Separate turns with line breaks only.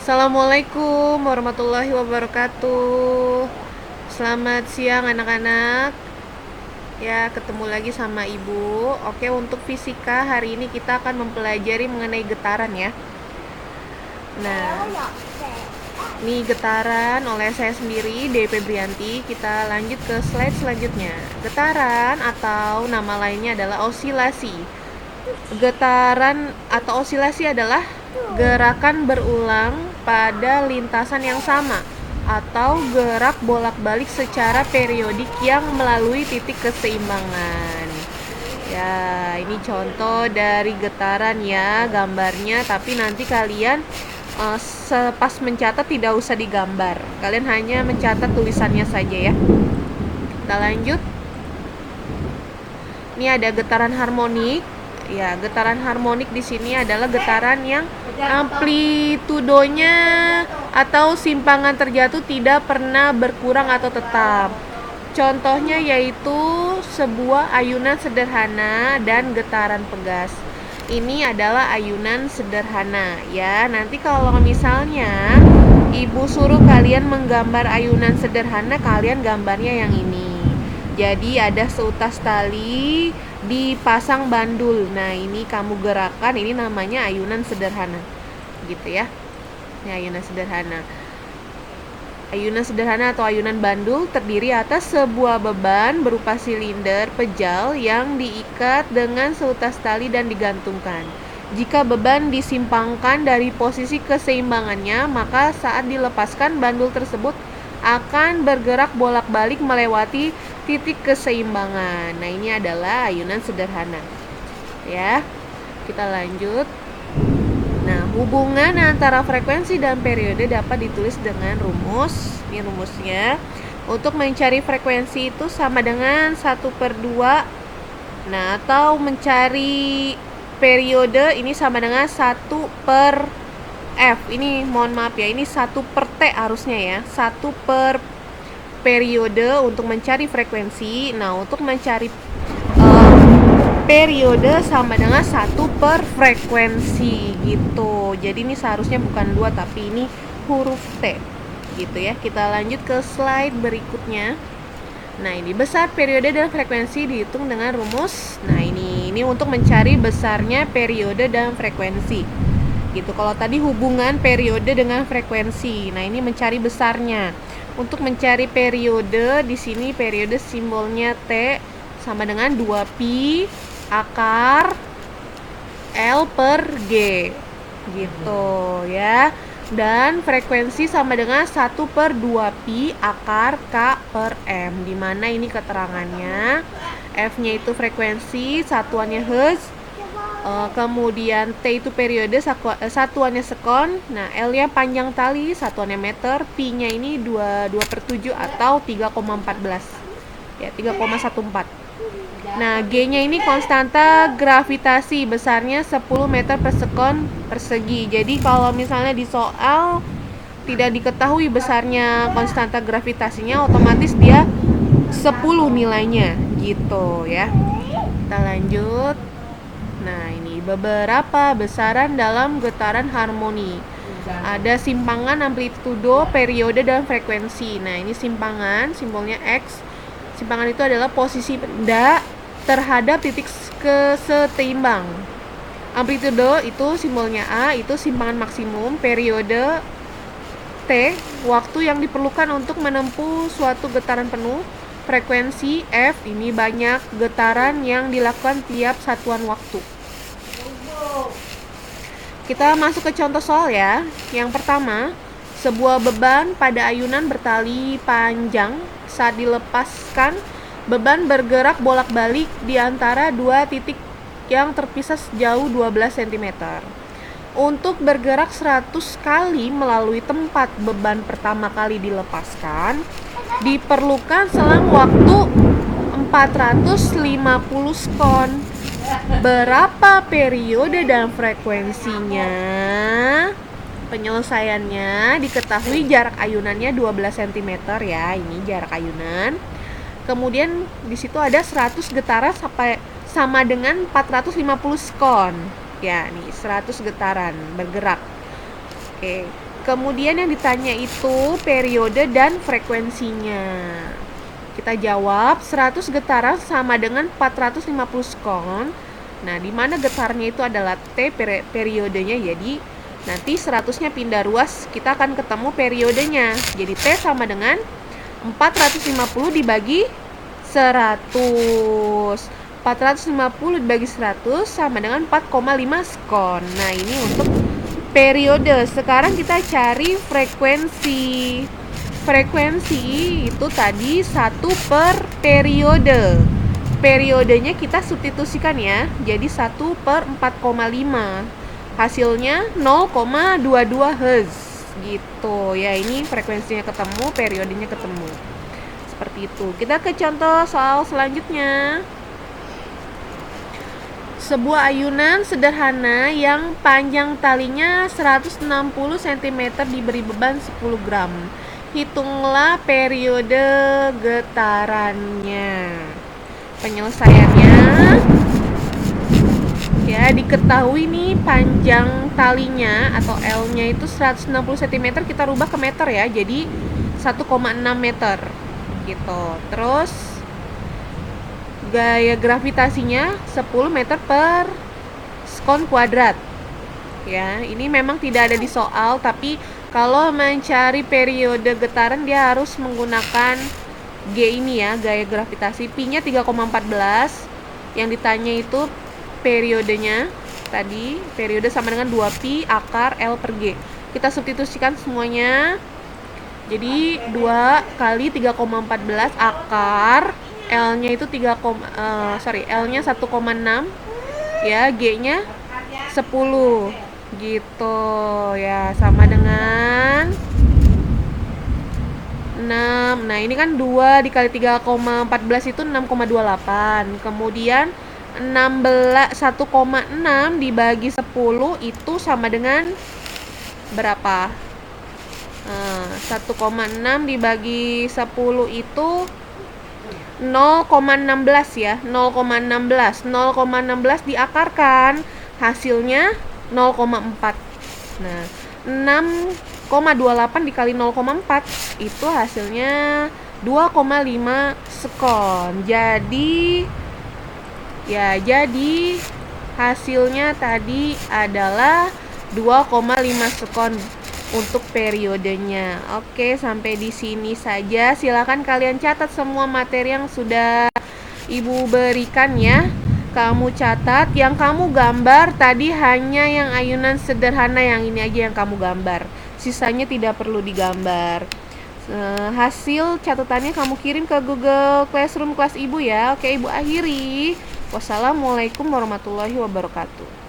Assalamualaikum warahmatullahi wabarakatuh. Selamat siang anak-anak. Ya, ketemu lagi sama Ibu. Oke, untuk fisika hari ini kita akan mempelajari mengenai getaran ya. Nah, ini getaran oleh saya sendiri, DP Brianti. Kita lanjut ke slide selanjutnya. Getaran atau nama lainnya adalah osilasi. Getaran atau osilasi adalah gerakan berulang pada lintasan yang sama atau gerak bolak-balik secara periodik yang melalui titik keseimbangan. Ya, ini contoh dari getaran ya, gambarnya, tapi nanti kalian pas mencatat tidak usah digambar. Kalian hanya mencatat tulisannya saja ya. Kita lanjut. Ini ada getaran harmonik. Ya, getaran harmonik di sini adalah getaran yang amplitudonya atau simpangan terjatuh tidak pernah berkurang atau tetap. Contohnya yaitu sebuah ayunan sederhana dan getaran pegas. Ini adalah ayunan sederhana ya. Nanti kalau misalnya Ibu suruh kalian menggambar ayunan sederhana, kalian gambarnya yang ini. Jadi ada seutas tali dipasang bandul. Nah, ini kamu gerakan, ini namanya ayunan sederhana. Gitu ya. Ini ayunan sederhana. Ayunan sederhana atau ayunan bandul terdiri atas sebuah beban berupa silinder pejal yang diikat dengan seutas tali dan digantungkan. Jika beban disimpangkan dari posisi keseimbangannya, maka saat dilepaskan bandul tersebut akan bergerak bolak-balik melewati titik keseimbangan. Nah, ini adalah ayunan sederhana. Ya. Kita lanjut. Nah, hubungan antara frekuensi dan periode dapat ditulis dengan rumus. Ini rumusnya. Untuk mencari frekuensi itu sama dengan 1/2. Nah, atau mencari periode ini sama dengan 1/F. Ini mohon maaf ya, ini 1/T harusnya ya. 1/periode untuk mencari frekuensi. Nah, untuk mencari periode sama dengan 1/frekuensi gitu. Jadi ini seharusnya bukan 2 tapi ini huruf T gitu ya. Kita lanjut ke slide berikutnya. Nah, ini besar periode dan frekuensi dihitung dengan rumus. Nah, ini untuk mencari besarnya periode dan frekuensi. Gitu. Kalau tadi hubungan periode dengan frekuensi. Nah, ini mencari besarnya. Untuk mencari periode, di sini periode simbolnya T sama dengan 2pi akar L/G. Gitu ya. Dan frekuensi sama dengan 1/2pi akar K/M, dimana ini keterangannya. F-nya itu frekuensi, satuannya Hertz, kemudian T itu periode, satuannya sekon. Nah, L-nya panjang tali, satuannya meter. Pi-nya ini 2/7 atau 3,14 ya, 3,14. Nah, G-nya ini konstanta gravitasi, besarnya 10 meter per sekon persegi. Jadi kalau misalnya di soal tidak diketahui besarnya konstanta gravitasinya, otomatis dia 10 nilainya gitu ya. Kita lanjut. Nah, ini beberapa besaran dalam getaran harmoni. Ada simpangan, amplitudo, periode, dan frekuensi. Nah, ini simpangan, simbolnya X. Simpangan itu adalah posisi benda terhadap titik keseteimbang. Amplitudo itu simbolnya A, itu simpangan maksimum. Periode T, waktu yang diperlukan untuk menempuh suatu getaran penuh. Frekuensi F, ini banyak getaran yang dilakukan tiap satuan waktu. Kita masuk ke contoh soal ya. Yang pertama, sebuah beban pada ayunan bertali panjang. Saat dilepaskan, beban bergerak bolak-balik di antara dua titik yang terpisah sejauh 12 cm. Untuk bergerak 100 kali melalui tempat beban pertama kali dilepaskan, diperlukan selang waktu 450 sekon. Berapa periode dan frekuensinya? Penyelesaiannya diketahui jarak ayunannya 12 cm ya, ini jarak ayunan. Kemudian di situ ada 100 getaran sama dengan 450 sekon. Ya, nih 100 getaran bergerak. Oke. Kemudian yang ditanya itu periode dan frekuensinya. Kita jawab 100 getaran sama dengan 450 sekon. Nah, di mana getarnya itu adalah T periodenya, jadi nanti 100-nya pindah ruas, kita akan ketemu periodenya. Jadi T sama dengan 450 dibagi 100. 450 dibagi 100 sama dengan 4,5 sekon. Nah, ini untuk periode. Sekarang kita cari frekuensi. Frekuensi itu tadi 1 per periode. Periodenya kita substitusikan ya. Jadi 1 per 4,5. Hasilnya 0,22 Hz. Gitu ya, ini frekuensinya ketemu, periodenya ketemu. Seperti itu. Kita ke contoh soal selanjutnya. Sebuah ayunan sederhana yang panjang talinya 160 cm diberi beban 10 gram. Hitunglah periode getarannya. Penyelesaiannya ya, diketahui nih panjang talinya atau L-nya itu 160 cm, kita rubah ke meter ya. Jadi 1,6 meter gitu. Terus gaya gravitasinya 10 meter per sekon kuadrat. Ya, ini memang tidak ada di soal, tapi kalau mencari periode getaran dia harus menggunakan G ini ya, gaya gravitasi. Pi-nya 3,14. Yang ditanya itu periodenya. Tadi periode sama dengan 2pi akar L per G. Kita substitusikan semuanya. Jadi 2 kali 3,14 akar L-nya itu L-nya 1,6 ya, G-nya 10 gitu ya, sama dengan 6. Nah, ini kan 2 dikali 3,14 itu 6,28. Kemudian 1,6 dibagi 10 itu sama dengan berapa? 1,6 dibagi 10 itu 0,16 ya, 0,16. 0,16 diakarkan, hasilnya 0,4. Nah, 6,28 dikali 0,4 itu hasilnya 2,5 sekon. Jadi hasilnya tadi adalah 2,5 sekon untuk periodenya. Oke, sampai di sini saja. Silakan kalian catat semua materi yang sudah Ibu berikan ya. Kamu catat, yang kamu gambar tadi hanya yang ayunan sederhana, yang ini aja yang kamu gambar. Sisanya tidak perlu digambar. Hasil catatannya kamu kirim ke Google Classroom kelas Ibu ya. Oke, Ibu akhiri. Wassalamualaikum warahmatullahi wabarakatuh.